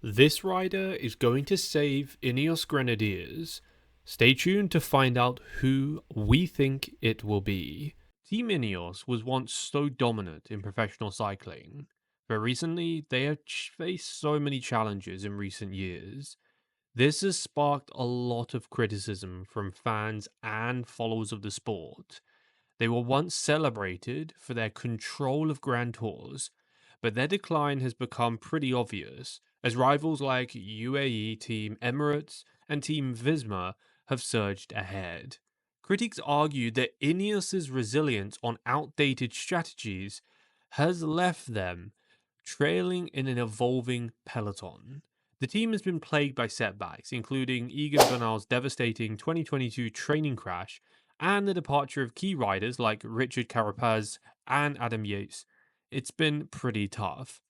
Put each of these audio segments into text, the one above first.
This rider is going to save INEOS Grenadiers. Stay tuned to find out who we think it will be. Team INEOS was once so dominant in professional cycling, but recently they have faced so many challenges in recent years. This has sparked a lot of criticism from fans and followers of the sport. They were once celebrated for their control of Grand Tours, but their decline has become pretty obvious as rivals like UAE Team Emirates and Team Visma have surged ahead. Critics argue that Ineos's reliance on outdated strategies has left them trailing in an evolving peloton. The team has been plagued by setbacks, including Egan Bernal's devastating 2022 training crash and the departure of key riders like Richard Carapaz and Adam Yates. It's been pretty tough.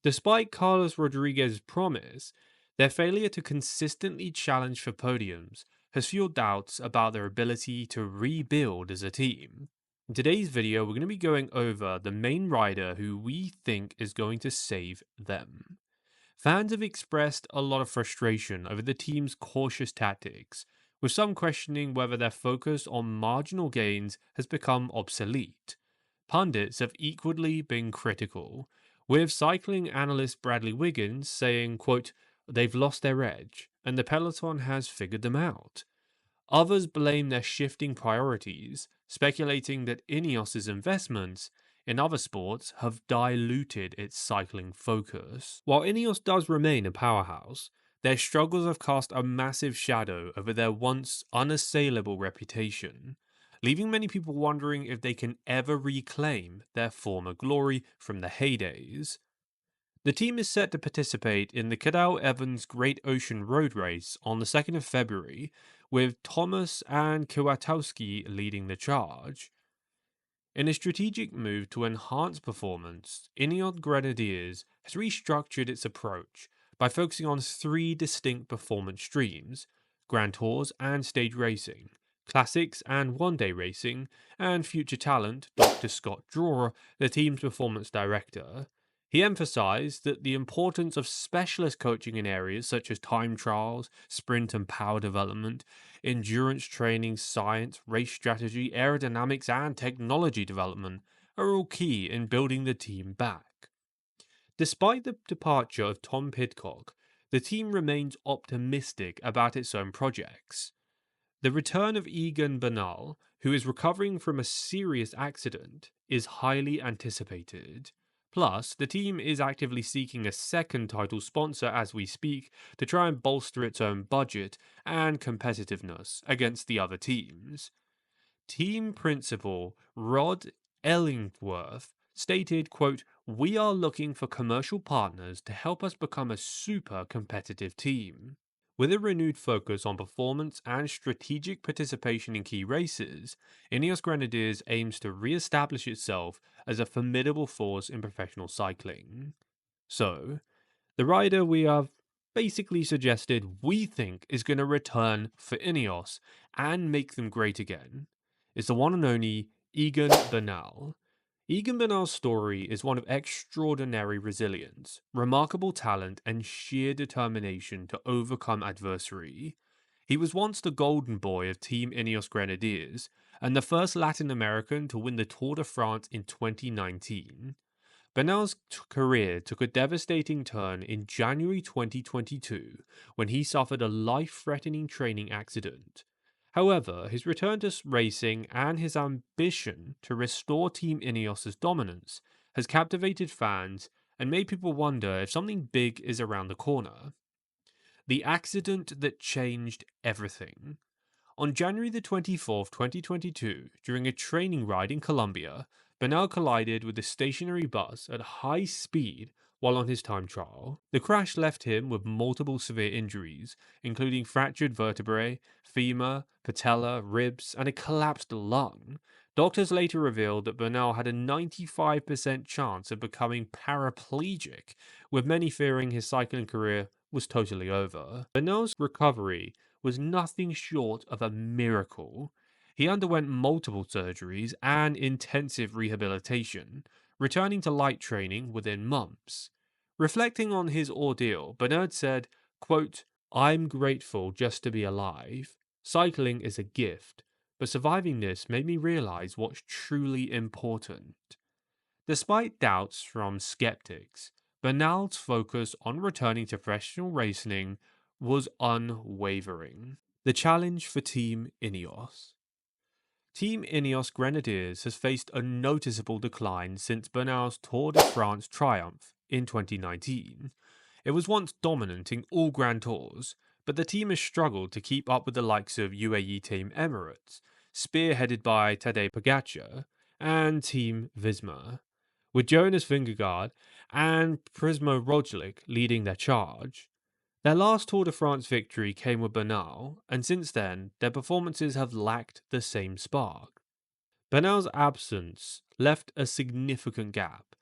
Despite Carlos Rodriguez's promise, their failure to consistently challenge for podiums has fueled doubts about their ability to rebuild as a team. In today's video, we're going to be going over the main rider who we think is going to save them. Fans have expressed a lot of frustration over the team's cautious tactics, with some questioning whether their focus on marginal gains has become obsolete. Pundits have equally been critical, with cycling analyst Bradley Wiggins saying, quote, "They've lost their edge, and the peloton has figured them out." Others blame their shifting priorities, speculating that Ineos's investments in other sports have diluted its cycling focus. While Ineos does remain a powerhouse, their struggles have cast a massive shadow over their once unassailable reputation, leaving many people wondering if they can ever reclaim their former glory from the heydays. The team is set to participate in the Cadel Evans Great Ocean Road Race on the 2nd of February, with Thomas and Kwiatkowski leading the charge. In a strategic move to enhance performance, INEOS Grenadiers has restructured its approach by focusing on three distinct performance streams: Grand Tours and stage racing, classics and one-day racing, and future talent. Dr. Scott Drawer, the team's performance director, he emphasized that the importance of specialist coaching in areas such as time trials, sprint and power development, endurance training, science, race strategy, aerodynamics, and technology development are all key in building the team back. Despite the departure of Tom Pidcock, the team remains optimistic about its own projects. The return of Egan Bernal, who is recovering from a serious accident, is highly anticipated. Plus, the team is actively seeking a second title sponsor as we speak to try and bolster its own budget and competitiveness against the other teams. Team principal Rod Ellingworth stated, quote, "We are looking for commercial partners to help us become a super competitive team." With a renewed focus on performance and strategic participation in key races, INEOS Grenadiers aims to re-establish itself as a formidable force in professional cycling. So, the rider we have basically suggested we think is going to return for INEOS and make them great again is the one and only Egan Bernal. Egan Bernal's story is one of extraordinary resilience, remarkable talent, and sheer determination to overcome adversity. He was once the golden boy of Team INEOS Grenadiers and the first Latin American to win the Tour de France in 2019. Bernal's career took a devastating turn in January 2022 when he suffered a life-threatening training accident. However, his return to racing and his ambition to restore Team Ineos's dominance has captivated fans and made people wonder if something big is around the corner. The accident that changed everything. On January the 24th, 2022, during a training ride in Colombia, Bernal collided with a stationary bus at high speed while on his time trial. The crash left him with multiple severe injuries, including fractured vertebrae, femur, patella, ribs, and a collapsed lung. Doctors later revealed that Bernal had a 95% chance of becoming paraplegic, with many fearing his cycling career was totally over. Bernal's recovery was nothing short of a miracle. He underwent multiple surgeries and intensive rehabilitation, returning to light training within months. Reflecting on his ordeal, Bernard said, quote, "I'm grateful just to be alive. Cycling is a gift, but surviving this made me realize what's truly important." Despite doubts from skeptics, Bernal's focus on returning to professional racing was unwavering. The challenge for Team INEOS. Team INEOS Grenadiers has faced a noticeable decline since Bernal's Tour de France triumph in 2019. It was once dominant in all Grand Tours, but the team has struggled to keep up with the likes of UAE Team Emirates, spearheaded by Tadej Pogacar, and Team Visma, with Jonas Vingegaard and Primož Roglic leading their charge. Their last Tour de France victory came with Bernal, and since then, their performances have lacked the same spark. Bernal's absence left a significant gap.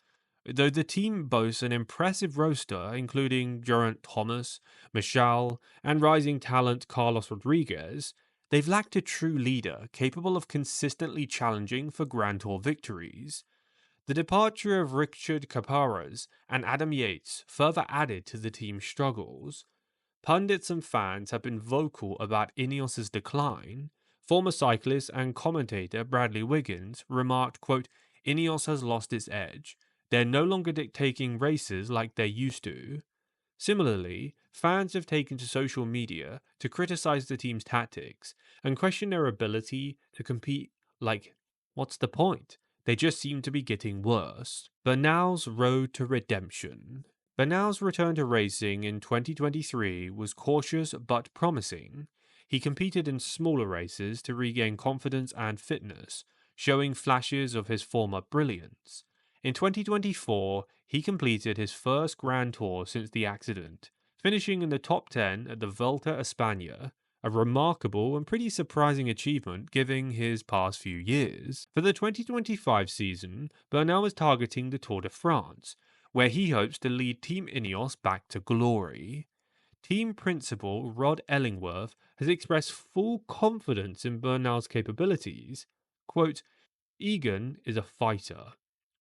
Though the team boasts an impressive roster, including Geraint Thomas, Michal, and rising talent Carlos Rodriguez, they've lacked a true leader capable of consistently challenging for Grand Tour victories. The departure of Richard Caparas and Adam Yates further added to the team's struggles. Pundits and fans have been vocal about Ineos's decline. Former cyclist and commentator Bradley Wiggins remarked, quote, "Ineos has lost its edge. They're no longer dictating races like they used to." Similarly, fans have taken to social media to criticize the team's tactics and question their ability to compete. Like, what's the point? They just seem to be getting worse. Bernal's road to redemption. Bernal's return to racing in 2023 was cautious but promising. He competed in smaller races to regain confidence and fitness, showing flashes of his former brilliance. In 2024, he completed his first Grand Tour since the accident, finishing in the top 10 at the Vuelta a España, a remarkable and pretty surprising achievement given his past few years. For the 2025 season, Bernal is targeting the Tour de France, where he hopes to lead Team Ineos back to glory. Team principal Rod Ellingworth has expressed full confidence in Bernal's capabilities. Quote, "Egan is a fighter.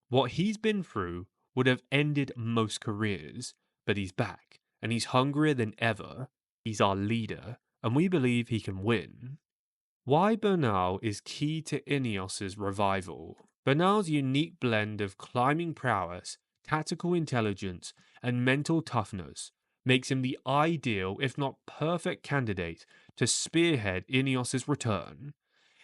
What he's been through would have ended most careers, but he's back, and he's hungrier than ever. He's our leader, and we believe he can win." Why Bernal is key to Ineos's revival. Bernal's unique blend of climbing prowess, tactical intelligence, and mental toughness makes him the ideal, if not perfect, candidate to spearhead Ineos's return.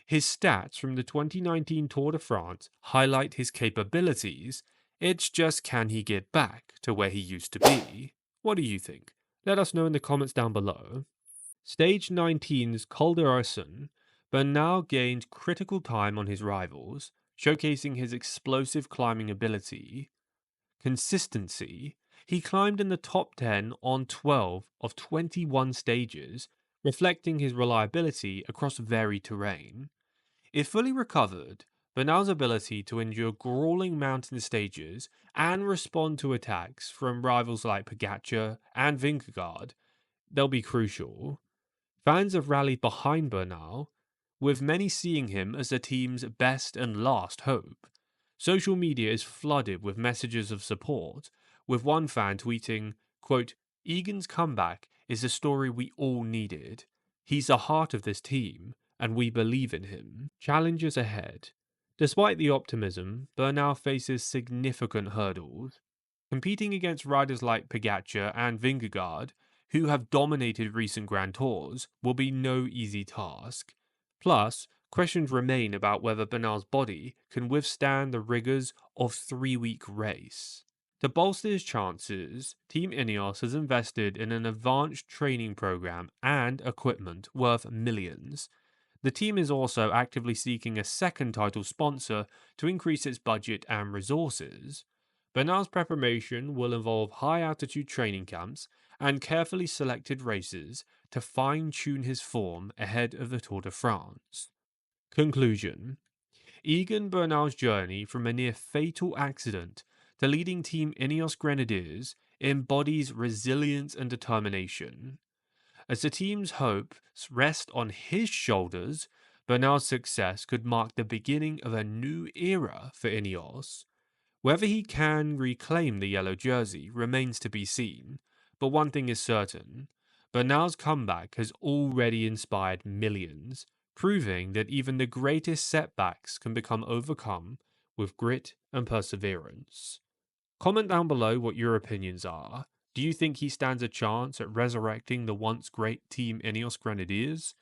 His stats from the 2019 Tour de France highlight his capabilities. It's just, can he get back to where he used to be? What do you think? Let us know in the comments down below. Stage 19's Col d'Orsay, Bernal gained critical time on his rivals, showcasing his explosive climbing ability. Consistency. He climbed in the top 10 on 12 of 21 stages, reflecting his reliability across varied terrain. If fully recovered, Bernal's ability to endure grueling mountain stages and respond to attacks from rivals like Pogacar and Vingegaard, they'll be crucial. Fans have rallied behind Bernal, with many seeing him as the team's best and last hope. Social media is flooded with messages of support, with one fan tweeting, quote, "Egan's comeback is the story we all needed. He's the heart of this team, and we believe in him." Challenges ahead. Despite the optimism, Bernal faces significant hurdles. Competing against riders like Pogacar and Vingegaard, who have dominated recent Grand Tours, will be no easy task. Plus, questions remain about whether Bernal's body can withstand the rigors of 3-week race. To bolster his chances, Team Ineos has invested in an advanced training program and equipment worth millions. The team is also actively seeking a second title sponsor to increase its budget and resources. Bernal's preparation will involve high-altitude training camps and carefully selected races to fine-tune his form ahead of the Tour de France. Conclusion. Egan Bernal's journey from a near-fatal accident to leading Team INEOS Grenadiers embodies resilience and determination. As the team's hopes rest on his shoulders, Bernal's success could mark the beginning of a new era for Ineos, Whether he can reclaim the yellow jersey remains to be seen, but one thing is certain: Bernal's comeback has already inspired millions, proving that even the greatest setbacks can become overcome with grit and perseverance. Comment down below what your opinions are. Do you think he stands a chance at resurrecting the once great Team INEOS Grenadiers?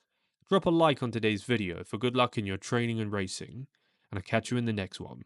Drop a like on today's video for good luck in your training and racing, and I'll catch you in the next one.